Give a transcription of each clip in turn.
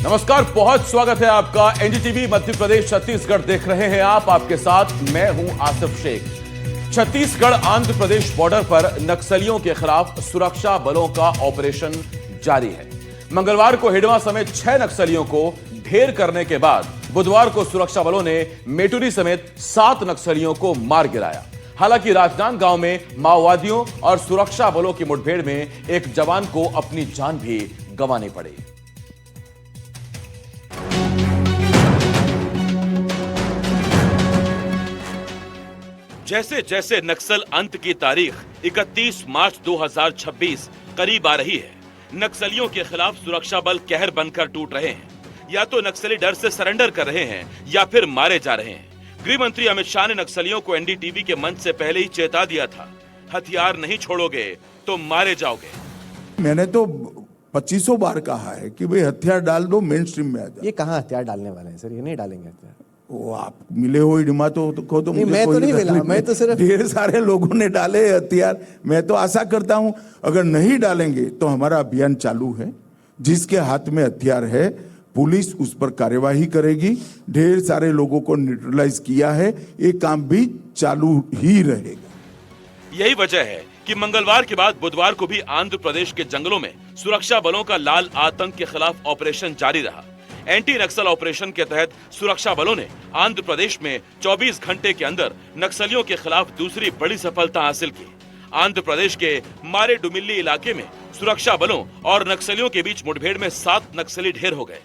नमस्कार, बहुत स्वागत है आपका। एनडीटीवी मध्य प्रदेश छत्तीसगढ़ देख रहे हैं आप। आपके साथ मैं हूं आसिफ शेख। छत्तीसगढ़ आंध्र प्रदेश बॉर्डर पर नक्सलियों के खिलाफ सुरक्षा बलों का ऑपरेशन जारी है। मंगलवार को हिडवा समेत 6 नक्सलियों को ढेर करने के बाद बुधवार को सुरक्षा बलों ने मेटुरी समेत 7 नक्सलियों को मार गिराया। हालांकि राजनांदगांव में माओवादियों और सुरक्षा बलों की मुठभेड़ में एक जवान को अपनी जान भी गंवानी पड़ी। जैसे जैसे नक्सल अंत की तारीख 31 मार्च 2026 करीब आ रही है, नक्सलियों के खिलाफ सुरक्षा बल कहर बनकर टूट रहे हैं। या तो नक्सली डर से सरेंडर कर रहे हैं या फिर मारे जा रहे हैं। गृह मंत्री अमित शाह ने नक्सलियों को एनडीटीवी के मंच से पहले ही चेता दिया था, हथियार नहीं छोड़ोगे तो मारे जाओगे। मैंने तो 2500 बार कहा है कि भाई हथियार डाल दो, मेन स्ट्रीम में आ जाओ। ये कहाँ हथियार डालने वाले हैं सर? ये नहीं डालेंगे हथियार। वो आप मिले हो हिडमा तो मुझे मैं तो नहीं मिला, मैं तो सिर्फ ढेर सारे लोगों ने डाले हथियार। मैं तो आशा करता हूं अगर नहीं डालेंगे तो हमारा अभियान चालू है। जिसके हाथ में हथियार है पुलिस उस पर कार्यवाही करेगी। ढेर सारे लोगों को न्यूट्रलाइज किया है, ये काम भी चालू ही रहेगा। यही वजह है कि मंगलवार के बाद बुधवार को भी आंध्र प्रदेश के जंगलों में सुरक्षा बलों का लाल आतंक के खिलाफ ऑपरेशन जारी रहा। एंटी नक्सल ऑपरेशन के तहत सुरक्षा बलों ने आंध्र प्रदेश में 24 घंटे के अंदर नक्सलियों के खिलाफ दूसरी बड़ी सफलता हासिल की। आंध्र प्रदेश के मारे डुमिल्ली इलाके में सुरक्षा बलों और नक्सलियों के बीच मुठभेड़ में 7 नक्सली ढेर हो गए।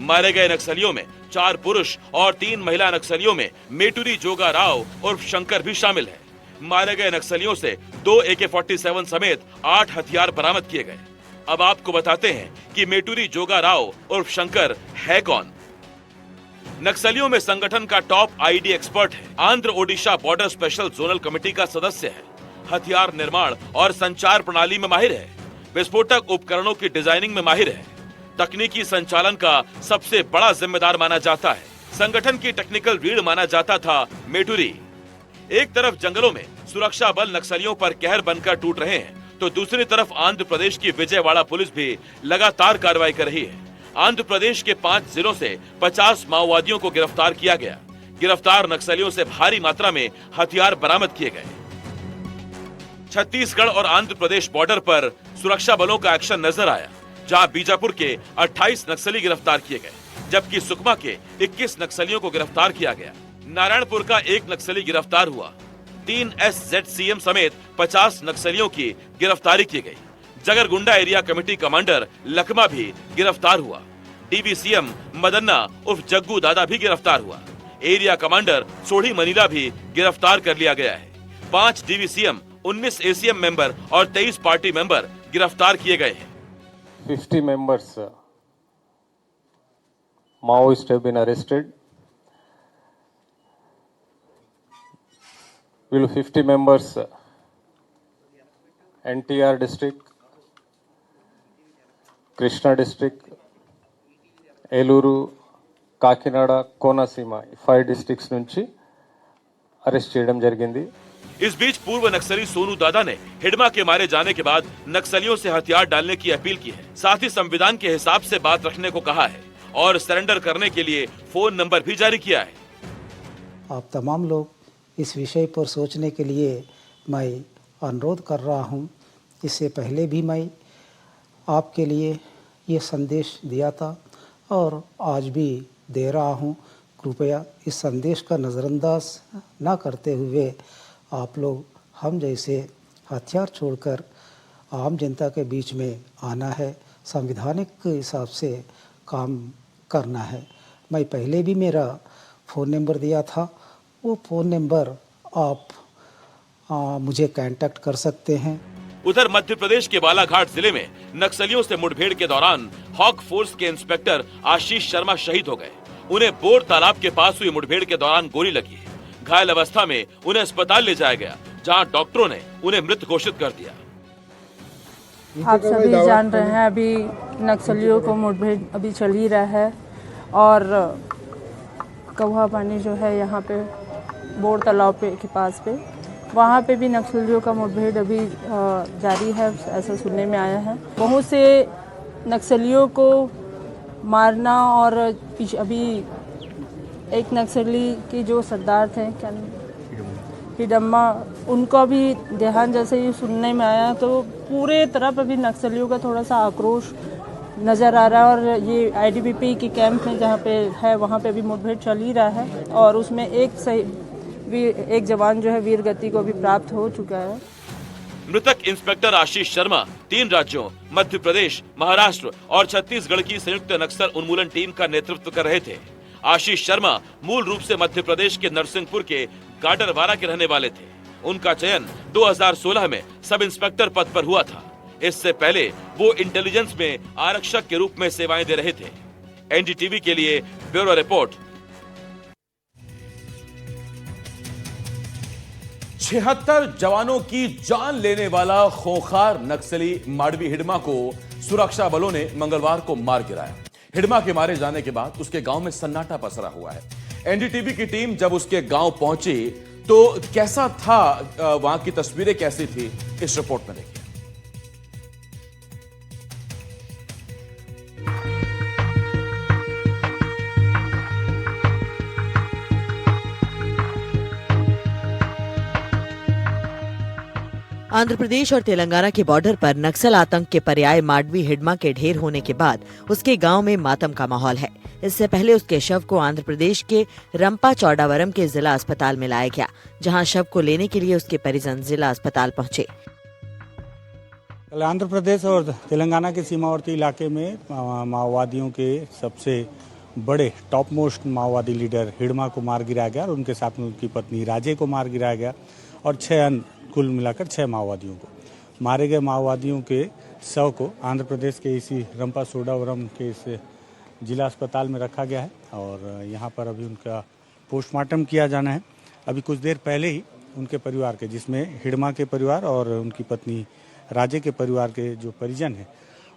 मारे गए नक्सलियों में 4 पुरुष और 3 महिला नक्सलियों में मेटुरी जोगा राव उर्फ शंकर भी शामिल है। मारे गए नक्सलियों से 2 AK-47 समेत 8 हथियार बरामद किए गए। अब आपको बताते हैं कि मेटुरी जोगा राव उर्फ शंकर है कौन। नक्सलियों में संगठन का टॉप आईडी एक्सपर्ट है। Andhra Odisha border special zonal committee का सदस्य है। हथियार निर्माण और संचार प्रणाली में माहिर है। विस्फोटक उपकरणों की डिजाइनिंग में माहिर है। तकनीकी संचालन का सबसे बड़ा जिम्मेदार माना जाता है। संगठन की टेक्निकल रीढ़ माना जाता था मेटुरी। एक तरफ जंगलों में सुरक्षा बल नक्सलियों पर कहर बनकर टूट रहे हैं, तो दूसरी तरफ आंध्र प्रदेश की विजयवाड़ा पुलिस भी लगातार कार्रवाई कर रही है। आंध्र प्रदेश के 5 जिलों से 50 माओवादियों को गिरफ्तार किया गया। गिरफ्तार नक्सलियों से भारी मात्रा में हथियार बरामद किए गए। छत्तीसगढ़ और आंध्र प्रदेश बॉर्डर पर सुरक्षा बलों का एक्शन नजर आया, जहां बीजापुर के 28 नक्सली गिरफ्तार किए गए, जबकि सुकमा के 21 नक्सलियों को गिरफ्तार किया गया। नारायणपुर का 1 नक्सली गिरफ्तार हुआ। 3 SZCM समेत 50 नक्सलियों की गिरफ्तारी की गई। Jagargunda area committee commander Lakhma भी गिरफ्तार हुआ। DVCM मदन्ना उर्फ जग्गू दादा भी गिरफ्तार हुआ। एरिया कमांडर सोढ़ी मनीला भी गिरफ्तार कर लिया गया है। 5 DVCM, 19 ACM मेंबर और 23 पार्टी मेंबर गिरफ्तार किए गए हैं। 50 members Maoists have been arrested. 50 members NTR district, Krishna district, Eluru, Kakinada, Konasima 5 districts నుంచి అరెస్ట్ చేయడం జరిగింది। इस बीच पूर्व नक्सली सोनू दादा ने हिडमा के मारे जाने के बाद नक्सलियों से हथियार डालने की अपील की है। साथ ही संविधान के हिसाब से बात रखने को कहा है और सरेंडर करने के लिए फोन नंबर भी जारी किया है। आप तमाम लोग इस विषय पर सोचने के लिए मैं अनुरोध कर रहा हूं। इससे पहले भी मैं आपके लिए ये संदेश दिया था और आज भी दे रहा हूं। कृपया इस संदेश का नज़रअंदाज ना करते हुए आप लोग हम जैसे हथियार छोड़कर आम जनता के बीच में आना है, संवैधानिक हिसाब से काम करना है। मैं पहले भी मेरा फ़ोन नंबर दिया था, वो फ़ोन नंबर आप मुझे कांटेक्ट कर सकते हैं। उधर मध्य प्रदेश के बालाघाट जिले में नक्सलियों से मुठभेड़ के दौरान हॉक फोर्स के इंस्पेक्टर आशीष शर्मा शहीद हो गए। उन्हें बोर तालाब के पास हुई मुठभेड़ के दौरान गोली लगी है। घायल अवस्था में उन्हें अस्पताल ले जाया गया, जहां डॉक्टरों ने उन्हें मृत घोषित कर दिया। आप सभी जान रहे हैं अभी नक्सलियों को मुठभेड़ अभी चल ही रहा है और कौहा पानी जो है यहाँ पे बोर तालाब के पास पे, वहाँ पे भी नक्सलियों का मुठभेड़ अभी जारी है, ऐसा सुनने में आया है। बहुत से नक्सलियों को मारना और अभी एक नक्सली के जो सरदार थे क्या हिडम्मा, उनका भी देहांत जैसे ही सुनने में आया तो पूरे तरफ अभी नक्सलियों का थोड़ा सा आक्रोश नज़र आ रहा है। और ये आईटीबीपी के कैंप में जहाँ पे है वहाँ पे भी मुठभेड़ चल ही रहा है और उसमें एक जवान जो है वीर गति को भी प्राप्त हो चुका है। मृतक इंस्पेक्टर आशीष शर्मा 3 राज्यों मध्य प्रदेश, महाराष्ट्र और छत्तीसगढ़ की संयुक्त नक्सल उन्मूलन टीम का नेतृत्व कर रहे थे। आशीष शर्मा मूल रूप से मध्य प्रदेश के नरसिंहपुर के गाडरवारा के रहने वाले थे। उनका चयन 2016 में सब इंस्पेक्टर पद पर हुआ था। इससे पहले वो इंटेलिजेंस में आरक्षक के रूप में सेवाएं दे रहे थे। एनडीटीवी के लिए ब्यूरो रिपोर्ट। 76 जवानों की जान लेने वाला खूंखार नक्सली माडवी हिडमा को सुरक्षा बलों ने मंगलवार को मार गिराया। हिडमा के मारे जाने के बाद उसके गांव में सन्नाटा पसरा हुआ है। एनडीटीवी की टीम जब उसके गांव पहुंची तो कैसा था, वहां की तस्वीरें कैसी थी, इस रिपोर्ट में देखिए। आंध्र प्रदेश और तेलंगाना के बॉर्डर पर नक्सल आतंक के पर्याय माडवी हिडमा के ढेर होने के बाद उसके गांव में मातम का माहौल है। इससे पहले उसके शव को आंध्र प्रदेश के रंपा चौडावरम के जिला अस्पताल में लाया गया, जहां शव को लेने के लिए उसके परिजन जिला अस्पताल पहुंचे। कल आंध्र प्रदेश और तेलंगाना के सीमावर्ती इलाके में माओवादियों के सबसे बड़े टॉप मोस्ट माओवादी लीडर हिडमा को मार गिराया गया और उनके साथ में उनकी पत्नी राजे को मार गिराया गया और 6 कुल मिलाकर 6 माओवादियों को। मारे गए माओवादियों के शव को आंध्र प्रदेश के इसी रंपा चौडावरम के इस जिला अस्पताल में रखा गया है और यहाँ पर अभी उनका पोस्टमार्टम किया जाना है। अभी कुछ देर पहले ही उनके परिवार के, जिसमें हिडमा के परिवार और उनकी पत्नी राजे के परिवार के जो परिजन हैं,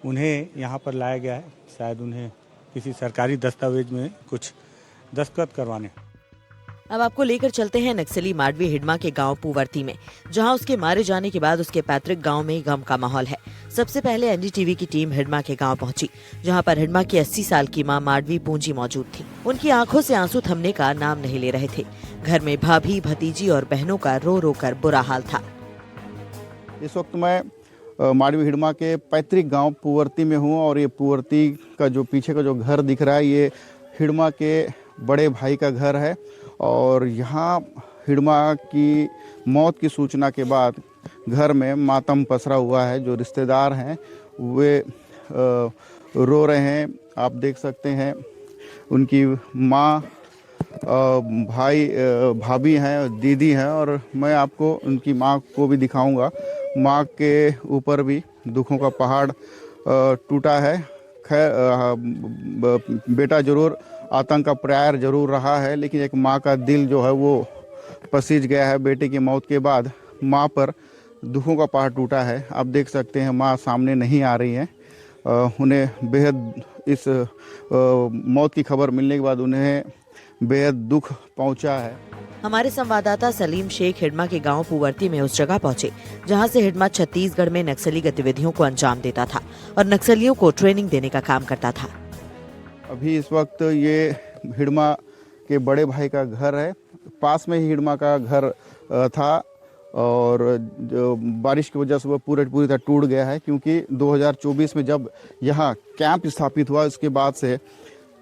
उन्हें यहाँ पर लाया गया है। शायद उन्हें किसी सरकारी दस्तावेज में कुछ दस्तखत करवाने। अब आपको लेकर चलते हैं नक्सली माडवी हिडमा के गांव पूवर्ती में, जहां उसके मारे जाने के बाद उसके पैतृक गांव में गम का माहौल है। सबसे पहले एनडीटीवी की टीम हिडमा के गांव पहुंची, जहां पर हिडमा की 80 साल की मां माडवी पूंजी मौजूद थी। उनकी आंखों से आंसू थमने का नाम नहीं ले रहे थे। घर में भाभी, भतीजी और बहनों का रो रो कर बुरा हाल था। इस वक्त मैं माडवी हिडमा के पैतृक गांव पूवर्ती में हूं और ये पूवर्ती का जो पीछे का जो घर दिख रहा है, ये हिडमा के बड़े भाई का घर है। और यहाँ हिडमा की मौत की सूचना के बाद घर में मातम पसरा हुआ है। जो रिश्तेदार हैं वे रो रहे हैं। आप देख सकते हैं उनकी माँ, भाई, भाभी हैं, दीदी हैं और मैं आपको उनकी माँ को भी दिखाऊंगा। माँ के ऊपर भी दुखों का पहाड़ टूटा है। खैर बेटा जरूर आतंक का पर्याय जरूर रहा है, लेकिन एक माँ का दिल जो है वो पसीज गया है। बेटे की मौत के बाद माँ पर दुखों का पहाड़ टूटा है। आप देख सकते हैं माँ सामने नहीं आ रही हैं। उन्हें बेहद इस मौत की खबर मिलने के बाद उन्हें बेहद दुख पहुंचा है। हमारे संवाददाता सलीम शेख हिडमा के गांव पूवर्ती में उस जगह पहुंचे, जहां से हिडमा छत्तीसगढ़ में नक्सली गतिविधियों को अंजाम देता था और नक्सलियों को ट्रेनिंग देने का काम करता था। अभी इस वक्त ये हिडमा के बड़े भाई का घर है। पास में ही हिडमा का घर था और जो बारिश की वजह से वो पूरी तरह टूट गया है, क्योंकि 2024 में जब यहाँ कैंप स्थापित हुआ, उसके बाद से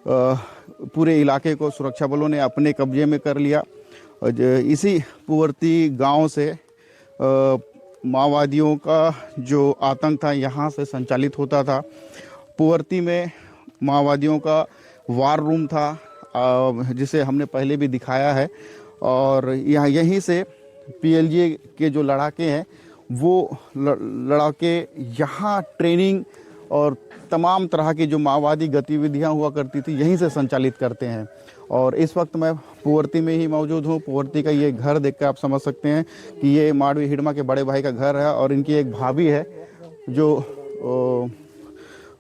पूरे इलाके को सुरक्षा बलों ने अपने कब्जे में कर लिया। और इसी पूवर्ती गांव से माओवादियों का जो आतंक था यहाँ से संचालित होता था। पूवर्ती में माओवादियों का वार रूम था, जिसे हमने पहले भी दिखाया है। और यहीं से पीएलजी के जो लड़ाके हैं वो लड़ाके यहाँ ट्रेनिंग और तमाम तरह की जो माओवादी गतिविधियां हुआ करती थी यहीं से संचालित करते हैं। और इस वक्त मैं पूवर्ती में ही मौजूद हूँ। पूवर्ती का ये घर देख कर आप समझ सकते हैं कि ये माडवी हिडमा के बड़े भाई का घर है और इनकी एक भाभी है जो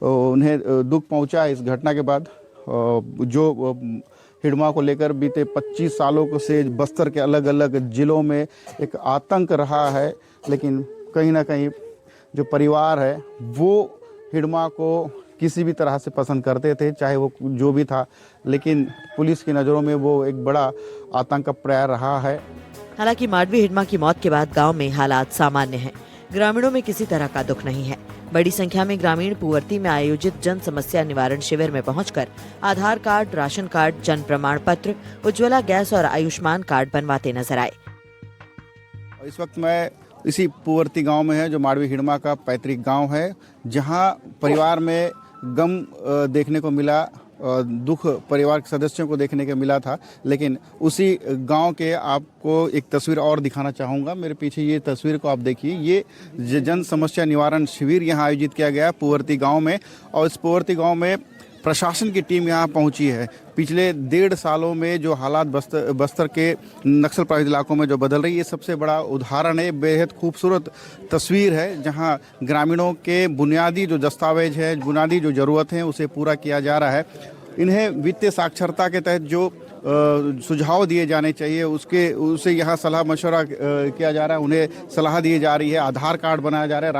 उन्हें दुख पहुंचा इस घटना के बाद। जो हिडमा को लेकर बीते 25 सालों से बस्तर के अलग अलग जिलों में एक आतंक रहा है, लेकिन कहीं ना कहीं जो परिवार है वो हिडमा को किसी भी तरह से पसंद करते थे, चाहे वो जो भी था, लेकिन पुलिस की नज़रों में वो एक बड़ा आतंक का पर्याय रहा है। हालांकि माडवी हिडमा की मौत के बाद गांव में हालात सामान्य हैं। ग्रामीणों में किसी तरह का दुख नहीं है। बड़ी संख्या में ग्रामीण पुवर्ती में आयोजित जन समस्या निवारण शिविर में पहुंचकर आधार कार्ड, राशन कार्ड, जन प्रमाण पत्र, उज्ज्वला गैस और आयुष्मान कार्ड बनवाते नजर आए। इस वक्त मैं इसी पुवर्ती गांव में है, जो माडवी हिडमा का पैतृक गांव है, जहां परिवार में गम देखने को मिला, दुख परिवार के सदस्यों को देखने को मिला था। लेकिन उसी गांव के आपको एक तस्वीर और दिखाना चाहूँगा। मेरे पीछे ये तस्वीर को आप देखिए, ये जन समस्या निवारण शिविर यहाँ आयोजित किया गया पुवर्ती गांव में, और इस पुवर्ती गांव में प्रशासन की टीम यहाँ पहुंची है। पिछले 1.5 सालों में जो हालात बस्तर के नक्सल प्रभावित इलाकों में जो बदल रही है, ये सबसे बड़ा उदाहरण है। बेहद खूबसूरत तस्वीर है, जहां ग्रामीणों के बुनियादी जो दस्तावेज है, बुनियादी जो ज़रूरत है, उसे पूरा किया जा रहा है। इन्हें वित्तीय साक्षरता के तहत जो सुझाव दिए जाने चाहिए, उसे यहाँ सलाह मशवरा किया जा रहा है, उन्हें सलाह दी जा रही है। आधार कार्ड बनाया जा रहा है,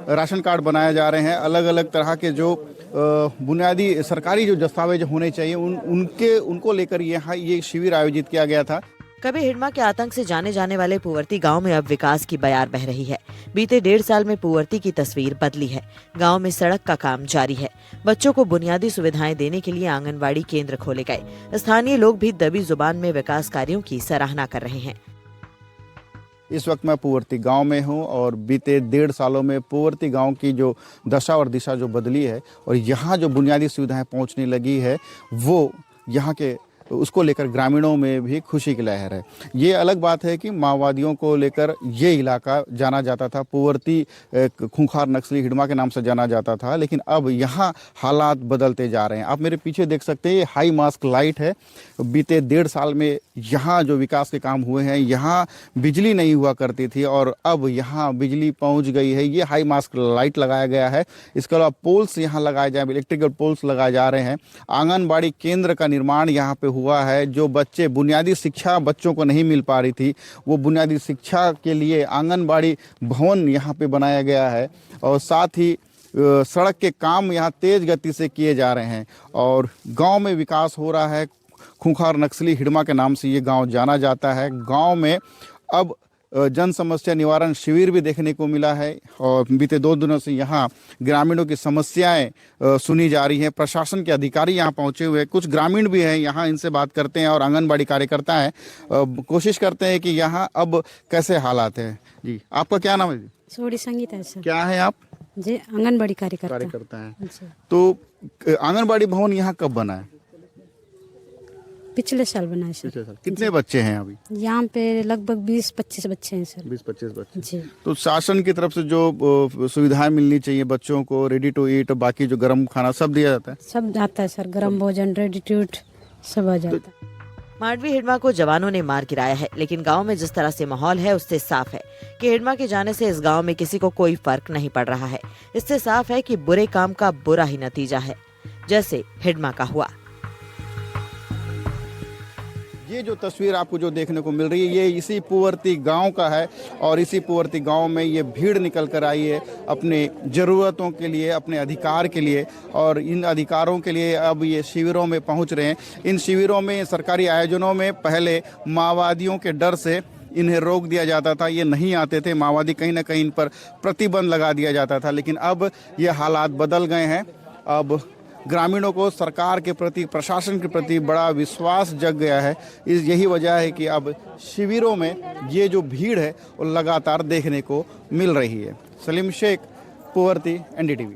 राशन कार्ड बनाए जा रहे हैं। अलग अलग तरह के जो बुनियादी सरकारी जो दस्तावेज होने चाहिए, उनको लेकर यहाँ ये शिविर आयोजित किया गया था। कभी हिडमा के आतंक से जाने जाने वाले पुवर्ती गांव में अब विकास की बयार बह रही है। बीते 1.5 साल में पुवर्ती की तस्वीर बदली है। गांव में सड़क का काम जारी है। बच्चों को बुनियादी सुविधाएं देने के लिए आंगनबाड़ी केंद्र खोले गए। स्थानीय लोग भी दबी जुबान में विकास कार्यों की सराहना कर रहे हैं। इस वक्त मैं पुवर्ती गांव में हूं, और बीते 1.5 सालों में पुवर्ती गांव की जो दशा और दिशा जो बदली है, और यहाँ जो बुनियादी सुविधाएं पहुंचने लगी है, वो यहाँ के उसको लेकर ग्रामीणों में भी खुशी की लहर है। ये अलग बात है कि माओवादियों को लेकर ये इलाका जाना जाता था, पुवर्ती खूंखार नक्सली हिडमा के नाम से जाना जाता था, लेकिन अब यहाँ हालात बदलते जा रहे हैं। आप मेरे पीछे देख सकते हैं, ये हाई मास्क लाइट है। बीते 1.5 साल में यहाँ जो विकास के काम हुए हैं, यहाँ बिजली नहीं हुआ करती थी, और अब यहाँ बिजली पहुँच गई है। ये हाई मास्क लाइट लगाया गया है। इसके अलावा पोल्स यहाँ लगाए जाए, इलेक्ट्रिकल पोल्स लगाए जा रहे हैं। आंगनबाड़ी केंद्र का निर्माण यहाँ पे हुआ है। जो बच्चे बुनियादी शिक्षा बच्चों को नहीं मिल पा रही थी, वो बुनियादी शिक्षा के लिए आंगनबाड़ी भवन यहाँ पे बनाया गया है, और साथ ही सड़क के काम यहाँ तेज गति से किए जा रहे हैं, और गांव में विकास हो रहा है। खूंखार नक्सली हिडमा के नाम से ये गांव जाना जाता है। गांव में अब जन समस्या निवारण शिविर भी देखने को मिला है, और बीते 2 दिनों से यहाँ ग्रामीणों की समस्याएं सुनी जा रही हैं। प्रशासन के अधिकारी यहाँ पहुँचे हुए हैं, कुछ ग्रामीण भी हैं यहाँ, इनसे बात करते हैं, और आंगनबाड़ी कार्यकर्ता हैं, कोशिश करते हैं कि यहाँ अब कैसे हालात हैं। जी, आपका क्या नाम है जी? सोडी संगीता है सर। क्या है आप? जी, आंगनबाड़ी कार्यकर्ता हैं। तो आंगनबाड़ी भवन यहाँ कब बना है? पिछले साल बना है सर। पिछले साल। कितने बच्चे हैं अभी यहाँ पे? लगभग 20-25 बच्चे हैं सर। 20-25 बच्चे जी। तो शासन की तरफ से जो सुविधाएं मिलनी चाहिए बच्चों को, रेडी टू ईट, बाकी जो गर्म खाना सब दिया जाता है? सब आता है सर, गर्म भोजन, रेडी टू ईट सब आ जाता है। माडवी हिडमा को जवानों ने मार गिराया है, लेकिन गांव में जिस तरह से माहौल है, उससे साफ है कि हिडमा के जाने से इस गांव में किसी को कोई फर्क नहीं पड़ रहा है। इससे साफ है कि बुरे काम का बुरा ही नतीजा है, जैसे हिडमा का हुआ। ये जो तस्वीर आपको जो देखने को मिल रही है, ये इसी पुवर्ती गांव का है, और इसी पुवर्ती गांव में ये भीड़ निकल कर आई है अपने ज़रूरतों के लिए, अपने अधिकार के लिए, और इन अधिकारों के लिए अब ये शिविरों में पहुंच रहे हैं। इन शिविरों में, सरकारी आयोजनों में पहले माओवादियों के डर से इन्हें रोक दिया जाता था, ये नहीं आते थे माओवादी, कहीं ना कहीं इन पर प्रतिबंध लगा दिया जाता था। लेकिन अब ये हालात बदल गए हैं। अब ग्रामीणों को सरकार के प्रति, प्रशासन के प्रति बड़ा विश्वास जग गया है। यही वजह है कि अब शिविरों में ये जो भीड़ है वो लगातार देखने को मिल रही है। सलीम शेख, पुवर्ती, NDTV।